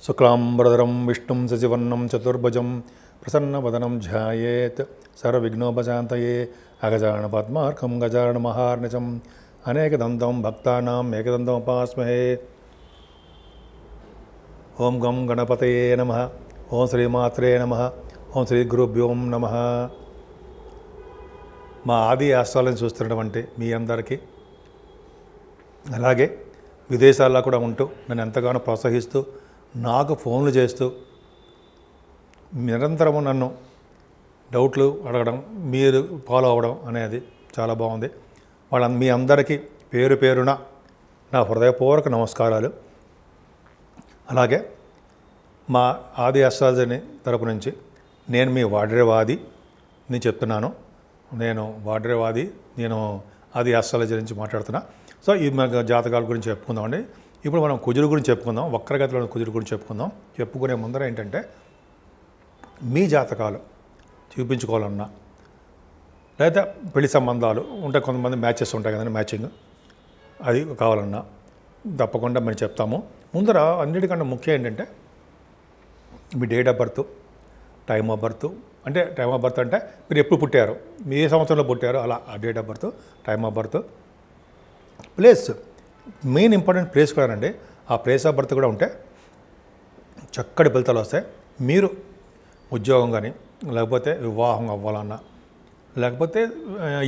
శుక్లాంబరధరం విష్ణుం శశివర్ణం చతుర్భుజం ప్రసన్నవదనం ధ్యాయేత్ సర్వవిఘ్నోపశాంతయే అగజానన పద్మార్కం గజానన మహార్నిశం అనేకదంతం భక్తానాం ఏకదంతం ఉపాస్మహే. ఓం గం గణపతయే నమః. ఓం శ్రీమాత్రే నమః. ఓం శ్రీ గురుభ్యోం నమః. మా ఆది ఆశ్రయాలను చూస్తున్నటువంటి మీ అందరికీ, అలాగే విదేశాల్లో కూడా ఉంటూ నన్ను ఎంతగానో ప్రోత్సహిస్తూ నాకు ఫోన్లు చేస్తూ నిరంతరము నన్ను డౌట్లు అడగడం, మీరు ఫాలో అవ్వడం అనేది చాలా బాగుంది. మీ అందరికీ పేరు పేరున నా హృదయపూర్వక నమస్కారాలు. అలాగే మా ఆది అస్ట్రాలజీ తరపు నుంచి నేను మీ వాడ్రేవాది నేను చెప్తున్నాను. నేను వాడ్రేవాది, నేను ఆది అస్ట్రాలజీ నుంచి మాట్లాడుతున్నా. సో ఈ మన జాతకాల గురించి చెప్పుకుందామండి. ఇప్పుడు మనం కుజుడు గురించి చెప్పుకుందాం, వక్రగతిలో కుజుడు గురించి చెప్పుకుందాం. చెప్పుకునే ముందర ఏంటంటే, మీ జాతకాలు చూపించుకోవాలన్నా, లేదా పెళ్లి సంబంధాలు ఉంటాయి, కొంతమంది మ్యాచెస్ ఉంటాయి కదండి, మ్యాచింగ్ అది కావాలన్నా తప్పకుండా మేము చెప్తాము. ముందర అన్నిటికన్నా ముఖ్యం ఏంటంటే మీ date of birth, time of birth. అంటే టైమ్ ఆఫ్ బర్త్ అంటే మీరు ఎప్పుడు పుట్టారు, మీ ఏ సంవత్సరంలో పుట్టారో అలా ఆ date of birth, time of birth, place, main important place కూడా అండి. ఆ ప్లేస్ ఆఫ్ బర్త్ కూడా ఉంటే చక్కటి ఫలితాలు వస్తాయి. మీరు ఉద్యోగం కానీ, లేకపోతే వివాహం అవ్వాలన్నా, లేకపోతే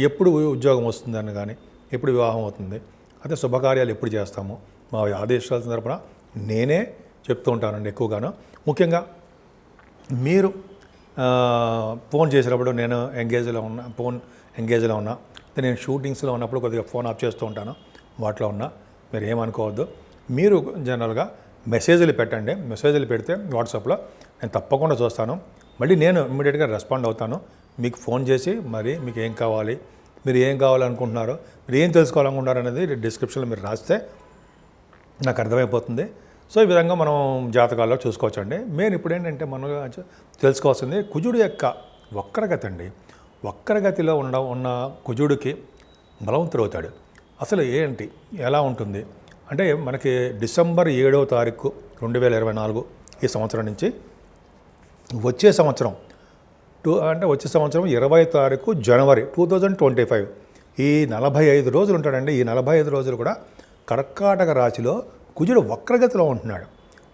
ఎప్పుడు ఉద్యోగం వస్తుందని కానీ, ఎప్పుడు వివాహం అవుతుంది, అదే శుభకార్యాలు ఎప్పుడు చేస్తాము, మా ఆదేశాల తరపున నేనే చెప్తూ ఉంటానండి ఎక్కువగాను. ముఖ్యంగా మీరు ఫోన్ చేసినప్పుడు నేను ఫోన్ ఎంగేజ్లో ఉన్నా, నేను షూటింగ్స్లో ఉన్నప్పుడు కొద్దిగా ఫోన్ ఆఫ్ చేస్తూ ఉంటాను. వాటిలో ఉన్నా మీరు ఏమనుకోవద్దు. మీరు జనరల్గా మెసేజ్లు పెట్టండి. మెసేజ్లు పెడితే వాట్సాప్లో నేను తప్పకుండా చూస్తాను. మళ్ళీ నేను ఇమ్మీడియట్గా రెస్పాండ్ అవుతాను. మీకు ఫోన్ చేసి మరి మీకు ఏం కావాలి, మీరు ఏం కావాలనుకుంటున్నారో, మీరు ఏం తెలుసుకోవాలనుకుంటున్నారు అనేది డిస్క్రిప్షన్లో మీరు రాస్తే నాకు అర్థమైపోతుంది. సో ఈ విధంగా మనం జాతకాల్లో చూసుకోవచ్చండి. మెయిన్ ఇప్పుడు ఏంటంటే మనం తెలుసుకోవాల్సింది కుజుడు యొక్క వక్రగతి అండి. వక్రగతిలో ఉన్న కుజుడికి బలవంతుడవుతాడు. అసలు ఏంటి, ఎలా ఉంటుంది అంటే, మనకి డిసెంబర్ 7వ తారీఖు 2024 ఈ సంవత్సరం నుంచి వచ్చే సంవత్సరం వచ్చే సంవత్సరం 20వ తారీఖు జనవరి 2025 ఈ 45 రోజులు ఉంటాడండి. ఈ 45 రోజులు కూడా కర్కాటక రాశిలో కుజుడు వక్రగతిలో ఉంటున్నాడు.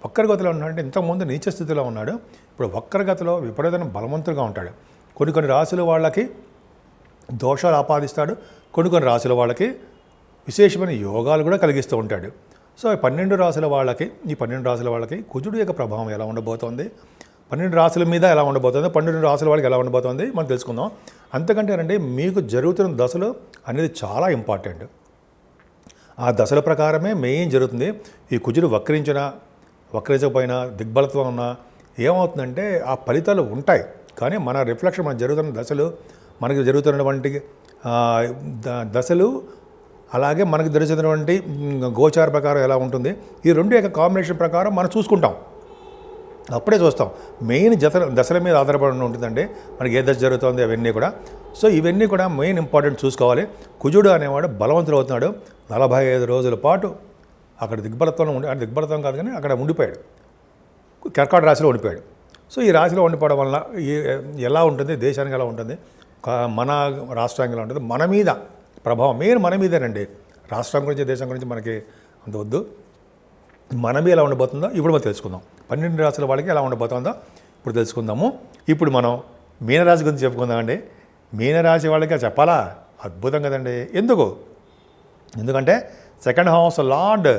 వక్రగతిలో ఉంటున్నాడంటే ఇంతకుముందు నీచ స్థితిలో ఉన్నాడు, ఇప్పుడు వక్రగతిలో విపరీతమైన బలవంతుడుగా ఉంటాడు. కొన్ని రాశుల వాళ్ళకి దోషాలు ఆపాదిస్తాడు, కొన్ని రాశుల వాళ్ళకి విశేషమైన యోగాలు కూడా కలిగిస్తూ ఉంటాడు. సో ఈ 12 రాశుల వాళ్ళకి కుజుడు యొక్క ప్రభావం ఎలా ఉండబోతోంది, 12 రాశుల మీద ఎలా ఉండబోతుంది, 12 రాశుల వాళ్ళకి ఎలా ఉండబోతోంది మనం తెలుసుకుందాం. అంతకంటేనండి, మీకు జరుగుతున్న దశలు అనేది చాలా ఇంపార్టెంట్. ఆ దశల ప్రకారమే మెయిన్ జరుగుతుంది. ఈ కుజుడు వక్రించకపోయినా, దిగ్బలత్వం ఉన్నా ఏమవుతుందంటే ఆ ఫలితాలు ఉంటాయి. కానీ మన రిఫ్లెక్షన్, మనకు జరుగుతున్న దశలు, మనకి జరుగుతున్నటువంటి దశలు, అలాగే మనకు జరుగుతున్నటువంటి గోచార ప్రకారం ఎలా ఉంటుంది, ఈ రెండు యొక్క కాంబినేషన్ ప్రకారం మనం చూసుకుంటాం. అప్పుడే చూస్తాం. మెయిన్ దశల మీద ఆధారపడి ఉంటుందండి మనకి ఏ దశ జరుగుతుంది అవన్నీ కూడా. సో ఇవన్నీ కూడా మెయిన్ ఇంపార్టెంట్ చూసుకోవాలి. కుజుడు అనేవాడు బలవంతుడు అవుతున్నాడు. 45 రోజుల పాటు అక్కడ దిగ్బలత్వంలో దిగ్బలత్వం కాదు కానీ అక్కడ ఉండిపోయాడు, కర్కాటక రాశిలో ఉండిపోయాడు. సో ఈ రాశిలో ఉండిపోవడం వల్ల ఎలా ఉంటుంది, దేశానికి ఎలా ఉంటుంది, మన రాష్ట్రానికి ఎలా ఉంటుంది, మన మీద ప్రభావం మెయిన్ మన మీదేనండి. రాష్ట్రం గురించి, దేశం గురించి మనకి అంత వద్దు. మన మీద ఎలా ఉండబోతుందో ఇప్పుడు మనం తెలుసుకుందాం. 12 రాశుల వాళ్ళకి ఎలా ఉండబోతుందో ఇప్పుడు తెలుసుకుందాము. ఇప్పుడు మనం మీనరాశి గురించి చెప్పుకుందామండి. మీనరాశి వాళ్ళకి చెప్పాలా, అద్భుతం కదండి. ఎందుకంటే సెకండ్ హౌస్ లార్డ్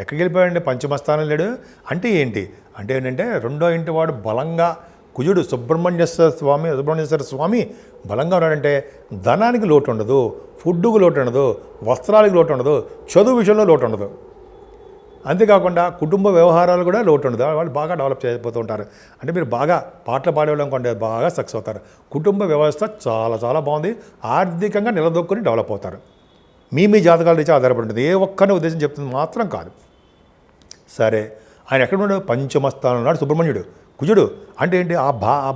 ఎక్కడికి వెళ్ళిపోయాడండి, పంచమస్థానం లేడు. అంటే ఏంటంటే రెండో ఇంటి వాడు బలంగా కుజుడు సుబ్రహ్మణ్యేశ్వర స్వామి బలంగా ఉన్నాడంటే ధనానికి లోటు ఉండదు, ఫుడ్కు లోటు ఉండదు, వస్త్రాలకు లోటు ఉండదు, చదువు విషయంలో లోటు ఉండదు. అంతేకాకుండా కుటుంబ వ్యవహారాలు కూడా లోటు ఉండదు. వాళ్ళు బాగా డెవలప్ చేయబోతూ ఉంటారు. అంటే మీరు బాగా పాటలు పాడేవాళ్ళనుకోండి బాగా సక్సెస్ అవుతారు. కుటుంబ వ్యవస్థ చాలా చాలా బాగుంది. ఆర్థికంగా నిలదొక్కుని డెవలప్ అవుతారు. మీ జాతకాల నుంచి ఆధారపడి ఉంటుంది. ఏ ఒక్కరిని ఉద్దేశం చెప్తుంది మాత్రం కాదు. సరే, ఆయన ఎక్కడ ఉన్నాడు, పంచమస్థానం ఉన్నాడు సుబ్రహ్మణ్యుడు. కుజుడు అంటే ఏంటి, ఆ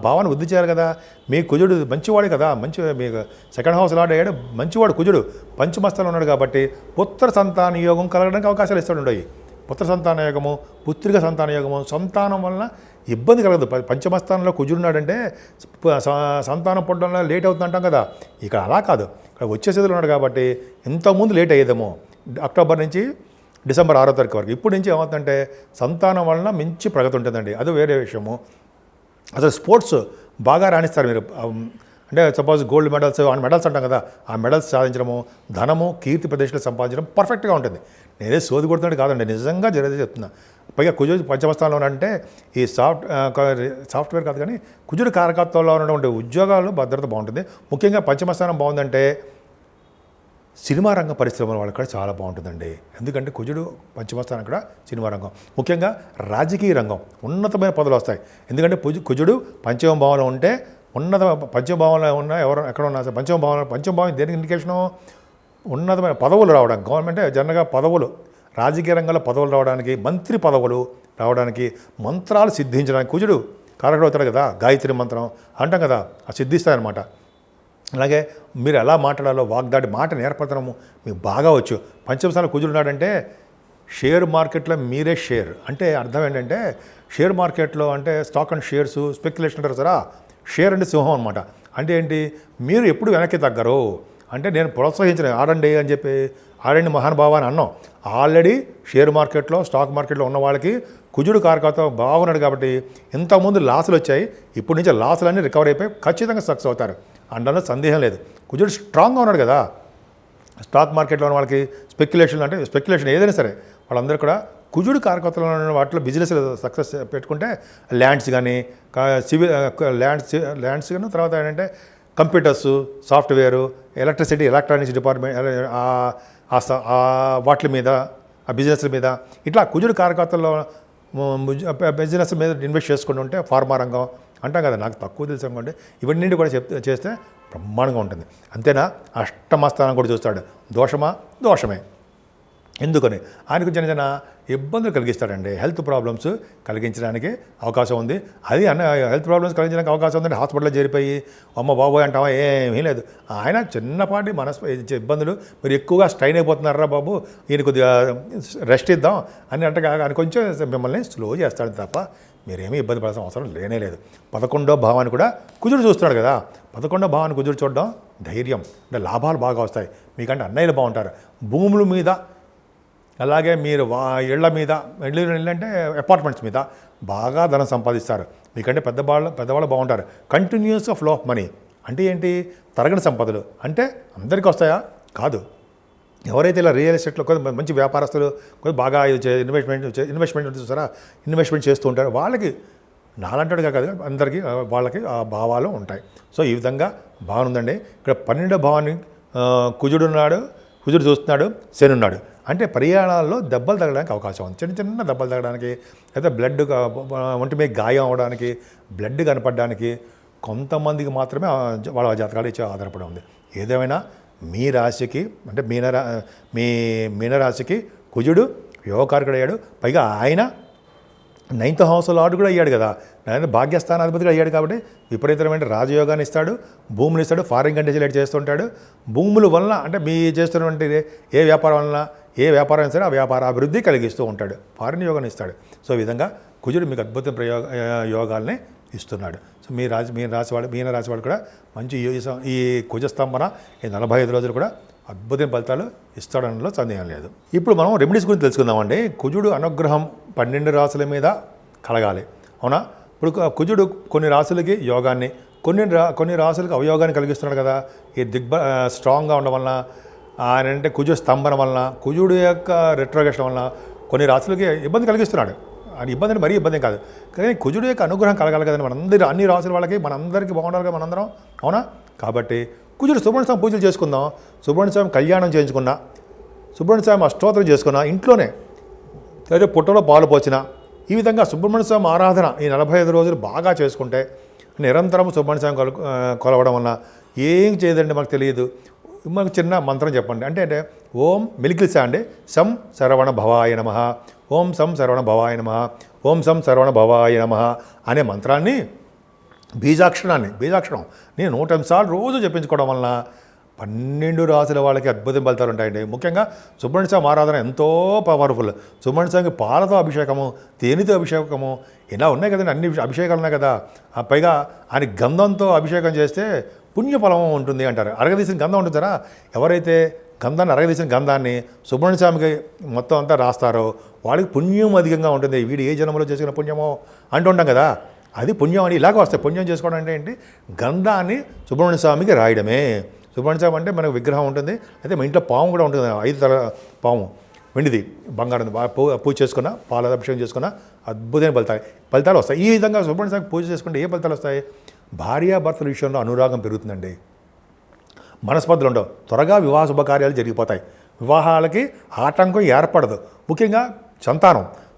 భావాన్ని వృద్ధి చేయాలి కదా. మీ కుజుడు మంచివాడే కదా, మీకు సెకండ్ హౌస్ లార్డ్ అయ్యాడు, మంచివాడు కుజుడు. పంచమస్థానం ఉన్నాడు కాబట్టి పుత్ర సంతాన యోగం కలగడానికి అవకాశాలు ఇస్తాడు. పుత్ర సంతాన యోగము, పుత్రిక సంతాన యోగము, సంతానం వలన ఇబ్బంది కలగదు. పంచమస్థానంలో కుజుడున్నాడంటే సంతానం పుట్టడంలో లేట్ అవుతుంది అంటాం కదా, ఇక్కడ అలా కాదు. ఇక్కడ వచ్చే స్థితిలో ఉన్నాడు కాబట్టి ఇంతకుముందు లేట్ అయ్యేదేమో అక్టోబర్ నుంచి డిసెంబర్ 6వ తారీఖు వరకు. ఇప్పుడు నుంచి ఏమవుతుందంటే సంతానం వలన మంచి ప్రగతి ఉంటుందండి. అది వేరే విషయము. అసలు స్పోర్ట్స్ బాగా రాణిస్తారు మీరు. అంటే సపోజ్ గోల్డ్ మెడల్స్ మెడల్స్ అంటాం కదా, ఆ మెడల్స్ సాధించడము, ధనము, కీర్తి ప్రదేశాలు సంపాదించడం పర్ఫెక్ట్గా ఉంటుంది. నేనే సోది కొడుతున్నట్టు కాదండి, నిజంగా జరిగేది చెప్తున్నా. పైగా కుజుడు పంచమస్థానంలో అంటే ఈ సాఫ్ట్వేర్ కాదు కానీ కుజుడు కారకత్వంలో ఉన్నటువంటి ఉద్యోగాలు భద్రత బాగుంటుంది. ముఖ్యంగా పంచమస్థానం బాగుందంటే సినిమా రంగ పరిశ్రమల వాళ్ళకి కూడా చాలా బాగుంటుందండి. ఎందుకంటే కుజుడు పంచమస్థానం కూడా సినిమా రంగం, ముఖ్యంగా రాజకీయ రంగం, ఉన్నతమైన పదవులు వస్తాయి. ఎందుకంటే కుజుడు పంచమ భావంలో ఉంటే ఉన్నత పంచభావంలో ఉన్న ఎవరు ఎక్కడ ఉన్నా సరే పంచమభావం దేనికి ఇండికేషను? ఉన్నతమైన పదవులు రావడానికి, గవర్నమెంట్ జనరల్గా పదవులు, రాజకీయ రంగంలో పదవులు రావడానికి, మంత్రి పదవులు రావడానికి, మంత్రాలు సిద్ధించడానికి కుజుడు కారకుడు అవుతాడు కదా. గాయత్రి మంత్రం అంటాం కదా, అది సిద్ధిస్తాయన్నమాట. అలాగే మీరు ఎలా మాట్లాడాలో వాగ్దాడి మాట నేర్పడము మీకు బాగా వచ్చు. పంచమస్థానంలో కుజుడు ఉన్నాడంటే షేర్ మార్కెట్లో మీరే షేర్ అంటే అర్థం ఏంటంటే, షేర్ మార్కెట్లో అంటే స్టాక్ అండ్ షేర్స్ స్పెక్యులేషన్ అంటారు సరా, షేర్ అంటే సింహం అనమాట. అంటే ఏంటి, మీరు ఎప్పుడు వెనక్కి తగ్గరు. అంటే నేను ప్రోత్సహించిన ఆడండి అని చెప్పి ఆడండి మహానుభావ అని అన్నాం. ఆల్రెడీ షేర్ మార్కెట్లో స్టాక్ మార్కెట్లో ఉన్న వాళ్ళకి కుజుడు కారకత్వం బాగున్నాడు కాబట్టి ఇంతకుముందు లాసులు వచ్చాయి, ఇప్పటి నుంచి లాసులన్నీ రికవర్ అయిపోయి ఖచ్చితంగా సక్సెస్ అవుతారు. అందులో సందేహం లేదు. కుజుడు స్ట్రాంగ్గా ఉన్నాడు కదా. స్టాక్ మార్కెట్లో ఉన్న వాళ్ళకి స్పెక్యులేషన్ ఏదైనా సరే వాళ్ళందరూ కూడా కుజుడు కారకత్వంలో ఉన్న వాటిలో బిజినెస్ సక్సెస్ పెట్టుకుంటే ల్యాండ్స్ కానీ ల్యాండ్స్ కానీ తర్వాత ఏంటంటే computers, software, electricity, electronics department వాటి మీద, ఆ బిజినెస్ల మీద ఇట్లా కుజుడు కారకత్వంలో బిజినెస్ మీద ఇన్వెస్ట్ చేసుకుంటుంటే ఫార్మా రంగం అంటాం కదా, నాకు తక్కువ తెలుసు అనుకోండి, ఇవన్నీ కూడా చేస్తే బ్రహ్మాండంగా ఉంటుంది. అంతేనా, అష్టమస్థానం కూడా చూస్తాడు. దోషమే. ఎందుకని ఆయనకు చిన్న చిన్న ఇబ్బందులు కలిగిస్తాడండి. హెల్త్ ప్రాబ్లమ్స్ కలిగించడానికి అవకాశం ఉంది. అది హెల్త్ ప్రాబ్లమ్స్ కలిగించడానికి అవకాశం ఉందంటే హాస్పిటల్లో చేరిపోయి అమ్మ బాబోయ్ అంటావా, ఏమీ లేదు. ఆయన చిన్నపాటి ఇబ్బందులు, మీరు ఎక్కువగా స్ట్రైన్ అయిపోతున్నారా బాబు, ఈయన కొద్దిగా రెస్ట్ ఇద్దాం అని అంటే ఆయన కొంచెం మిమ్మల్ని స్లో చేస్తాడు తప్ప మీరేమీ ఇబ్బంది పడాల్సిన అవసరం లేదు. 11వ భావాన్ని కూడా కుజుడు చూస్తున్నాడు కదా. 11వ భావాన్ని కుజుడు చూడడం ధైర్యం, అంటే లాభాలు బాగా వస్తాయి. మీకంటే అన్నయ్యలు బాగుంటారు. భూముల మీద, అలాగే మీరు ఇళ్ల మీద, ఇళ్ళు అంటే అపార్ట్మెంట్స్ మీద బాగా ధనం సంపాదిస్తారు. మీకంటే పెద్దవాళ్ళు బాగుంటారు. కంటిన్యూస్గా ఫ్లో ఆఫ్ మనీ అంటే ఏంటి, తరగని సంపదలు అంటే అందరికీ వస్తాయా? కాదు. ఎవరైతే ఇలా రియల్ ఎస్టేట్లో కొంచెం మంచి వ్యాపారస్తులు కొంచెం బాగా ఇన్వెస్ట్మెంట్ చూసారా, ఇన్వెస్ట్మెంట్ చేస్తూ ఉంటారు, వాళ్ళకి నాలంటాడుగా కాదు అందరికీ వాళ్ళకి ఆ భావాలు ఉంటాయి. సో ఈ విధంగా బాగుందండి. ఇక్కడ 12వ భావాన్ని కుజుడు చూస్తున్నాడు, శని ఉన్నాడు. అంటే ప్రయాణాల్లో దెబ్బలు తగ్గడానికి అవకాశం ఉంది. చిన్న దెబ్బలు తగ్గడానికి, లేదా బ్లడ్ ఒంటి మీద గాయం అవడానికి, బ్లడ్ కనపడడానికి కొంతమందికి మాత్రమే వాళ్ళ జాతకాలు ఇచ్చే ఆధారపడి ఉంది. ఏదేమైనా మీ రాశికి అంటే మీనరాశికి కుజుడు యోగకారకుడు అయ్యాడు. పైగా ఆయన 9th హౌస్ లార్డ్ కూడా అయ్యాడు కదా, ఆయన భాగ్యస్థానాధిపతిగా అయ్యాడు కాబట్టి విపరీతమైన రాజయోగాన్ని ఇస్తాడు, భూములు ఇస్తాడు, ఫారిన్ కంట్రీస్ చేస్తుంటాడు. భూముల వలన అంటే మీ చేస్తున్నటువంటి ఏ వ్యాపారం వలన, ఏ వ్యాపారం సరే ఆ వ్యాపార అభివృద్ధి కలిగిస్తూ ఉంటాడు, ఫారిన్ యోగాన్ని ఇస్తాడు. సో ఈ విధంగా కుజుడు మీకు అద్భుత యోగాల్ని ఇస్తున్నాడు. సో మీన రాశి వాళ్ళు కూడా మంచి ఈ కుజస్తంభన ఈ 45 రోజులు కూడా అద్భుతమైన ఫలితాలు ఇస్తాడనలో సందేహం లేదు. ఇప్పుడు మనం రెమెడీస్ గురించి తెలుసుకుందామండి. కుజుడు అనుగ్రహం 12 రాశుల మీద కలగాలి, అవునా? ఇప్పుడు కుజుడు కొన్ని రాశులకి యోగాన్ని, కొన్ని రాశులకి అవయోగాన్ని కలిగిస్తున్నాడు కదా. ఈ స్ట్రాంగ్గా ఉండడం వలన, ఆయన అంటే కుజు స్తంభన వలన, కుజుడు యొక్క రెట్రోగేషన్ వలన కొన్ని రాశులకి ఇబ్బంది కలిగిస్తున్నాడు. అది ఇబ్బంది అంటే మరీ ఇబ్బంది కాదు, కానీ కుజుడు యొక్క అనుగ్రహం కలగాలి కదండి. అన్ని రాశుల వాళ్ళకి మనందరికీ బాగుండాలి కదా మనందరం, అవునా? కాబట్టి కుజుడు సుబ్రహ్మణ్య స్వామి పూజలు చేసుకుందాం, సుబ్రహ్మణ్య స్వామి కళ్యాణం చేయించుకున్నా, సుబ్రహ్మణ్య స్వామి అష్టోత్తరం చేసుకున్నా ఇంట్లోనే, లేదా పుట్టలో పాలు పోసిన, ఈ విధంగా సుబ్రహ్మణ్య స్వామి ఆరాధన ఈ 45 రోజులు బాగా చేసుకుంటే, నిరంతరం సుబ్రహ్మణ్య స్వామి కొలవడం వల్ల ఏం చేయదండి మనకు తెలియదు. మనకు చిన్న మంత్రం చెప్పండి. అంటే ఓం మిలికిలిసా అండి, సం శరవణ భవాయ నమః, ఓం సం శరవణ భవాయ నమః, ఓం సం శరవణ భవాయ నమః అనే మంత్రాన్ని బీజాక్షరం నేను 108 సార్లు రోజు జపించుకోవడం వలన 12 రాసుల వాళ్ళకి అద్భుతం ఫలితాలు ఉంటాయండి. ముఖ్యంగా సుబ్రహ్మణ్య స్వామి ఆరాధన ఎంతో పవర్ఫుల్. సుబ్రహ్మణ్య స్వామికి పాలతో అభిషేకము, తేనెతో అభిషేకము, ఇలా ఉన్నాయి కదండి, అన్ని అభిషేకాలు ఉన్నాయి కదా. పైగా ఆయన గంధంతో అభిషేకం చేస్తే పుణ్యఫలం ఉంటుంది అంటారు. అరగదీసిన గంధం ఉంటుందరా, ఎవరైతే అరగదీసిన గంధాన్ని సుబ్రహ్మణ్య స్వామికి మొత్తం అంతా రాస్తారో వాళ్ళకి పుణ్యం అధికంగా ఉంటుంది. వీడు ఏ జన్మలో చేసుకున్న పుణ్యమో అంటుంటాం కదా, అది పుణ్యం అని ఇలాగ వస్తాయి. పుణ్యం చేసుకోవడం అంటే ఏంటి, గంధాన్ని సుబ్రహ్మణ్య స్వామికి రాయడమే. సుబ్రహ్మణ్య స్వామి అంటే మనకు విగ్రహం ఉంటుంది, అయితే మా ఇంట్లో పాము కూడా ఉంటుంది, 5 తల పాము, వెండిది, బంగారం, పూజ చేసుకున్న, పాల అభిషేకం చేసుకున్న అద్భుతమైన ఫలితాలు వస్తాయి. ఈ విధంగా సుబ్రహ్మణ్య స్వామికి పూజ చేసుకుంటే ఏ ఫలితాలు వస్తాయి? భార్యాభర్తల విషయంలో అనురాగం పెరుగుతుందండి, మనస్పర్ధలు ఉండవు, త్వరగా వివాహ శుభకార్యాలు జరిగిపోతాయి, వివాహాలకి ఆటంకం ఏర్పడదు. ముఖ్యంగా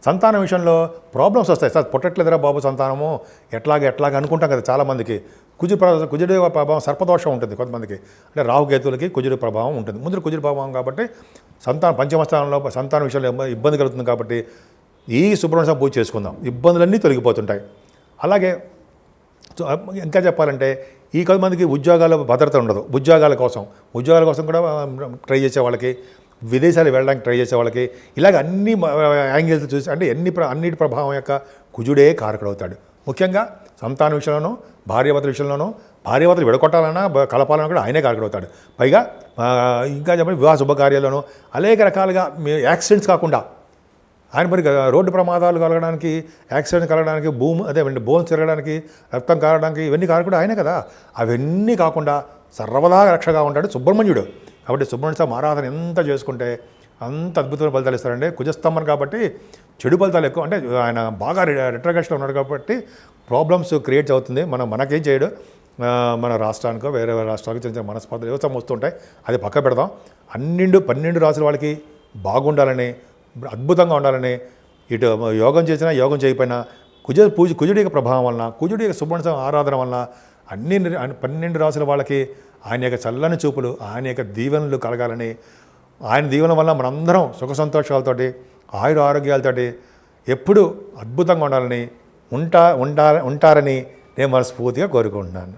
సంతానం విషయంలో ప్రాబ్లమ్స్ వస్తాయి. సార్ పుట్టట్లేదురా బాబు సంతానము, ఎట్లాగ అనుకుంటాం కదా చాలామందికి. కుజుడి ప్రభావం, సర్పదోషం ఉంటుంది కొంతమందికి, అంటే రాహుకేతులకి కుజుడి ప్రభావం ఉంటుంది. ముందు కుజుడి ప్రభావం కాబట్టి పంచమస్థానంలో సంతాన విషయంలో ఇబ్బంది కలుగుతుంది. కాబట్టి ఈ సుబ్రహ్మణ్య స్వామి పూజ చేసుకుందాం, ఇబ్బందులన్నీ తొలగిపోతుంటాయి. అలాగే ఇంకా చెప్పాలంటే ఈ కొంతమందికి ఉద్యోగాల భద్రత ఉండదు, ఉద్యోగాల కోసం కూడా ట్రై చేసే వాళ్ళకి, విదేశాలు వెళ్ళడానికి ట్రై చేసే వాళ్ళకి, ఇలాగ అన్ని యాంగిల్స్ చూసి, అంటే అన్నిటి ప్రభావం యొక్క కుజుడే కారకుడవుతాడు. ముఖ్యంగా సంతాన విషయంలోనూ, భార్యాభర్తల విషయంలోనూ, భార్యాభర్తలు విడగొట్టాలన్నా కలపాలన్నా కూడా ఆయనే కారకుడవుతాడు. పైగా ఇంకా చెప్పండి, వివాహ శుభకార్యాల్లోనూ అనేక రకాలుగా యాక్సిడెంట్స్ కాకుండా ఆయన మరి రోడ్డు ప్రమాదాలు కలగడానికి, యాక్సిడెంట్ కలగడానికి, బోన్స్ తిరగడానికి, రక్తం కారడానికి, ఇవన్నీ కారకుడు ఆయనే కదా. అవన్నీ కాకుండా సర్వదా రక్షగా ఉంటాడు సుబ్రహ్మణ్యుడు. కాబట్టి సుబ్రహ్మణ్య స్వామి ఆరాధన ఎంత చేసుకుంటే అంత అద్భుతమైన ఫలితాలు ఇస్తారండి. కుజస్తంభం కాబట్టి చెడు ఫలితాలు ఎక్కువ, అంటే ఆయన బాగా రిట్రగేషన్లో ఉన్నాడు కాబట్టి ప్రాబ్లమ్స్ క్రియేట్ అవుతుంది. మనకేం చేయడు, మన రాష్ట్రానికో వేరే రాష్ట్రాలకు చిన్న చిన్న మనస్పర్ధలు వ్యవస్థ వస్తుంటాయి, అది పక్క పెడదాం. 12 రాసుల వాళ్ళకి బాగుండాలని, అద్భుతంగా ఉండాలని, ఇటు యోగం చేసినా యోగం చేయకపోయినా కుజుడి యొక్క ప్రభావం వలన, కుజుడి యొక్క సుబ్రహ్మణ్య స్వామి ఆరాధన వలన 12 రాసుల వాళ్ళకి ఆయన యొక్క చల్లని చూపులు, ఆయన యొక్క దీవెనలు కలగాలని, ఆయన దీవెన వల్ల మనందరం సుఖ సంతోషాలతోటి, ఆరోగ్యాలతోటి ఎప్పుడూ అద్భుతంగా ఉండాలని, ఉంటారని నేను మనస్ఫూర్తిగా కోరుకుంటున్నాను.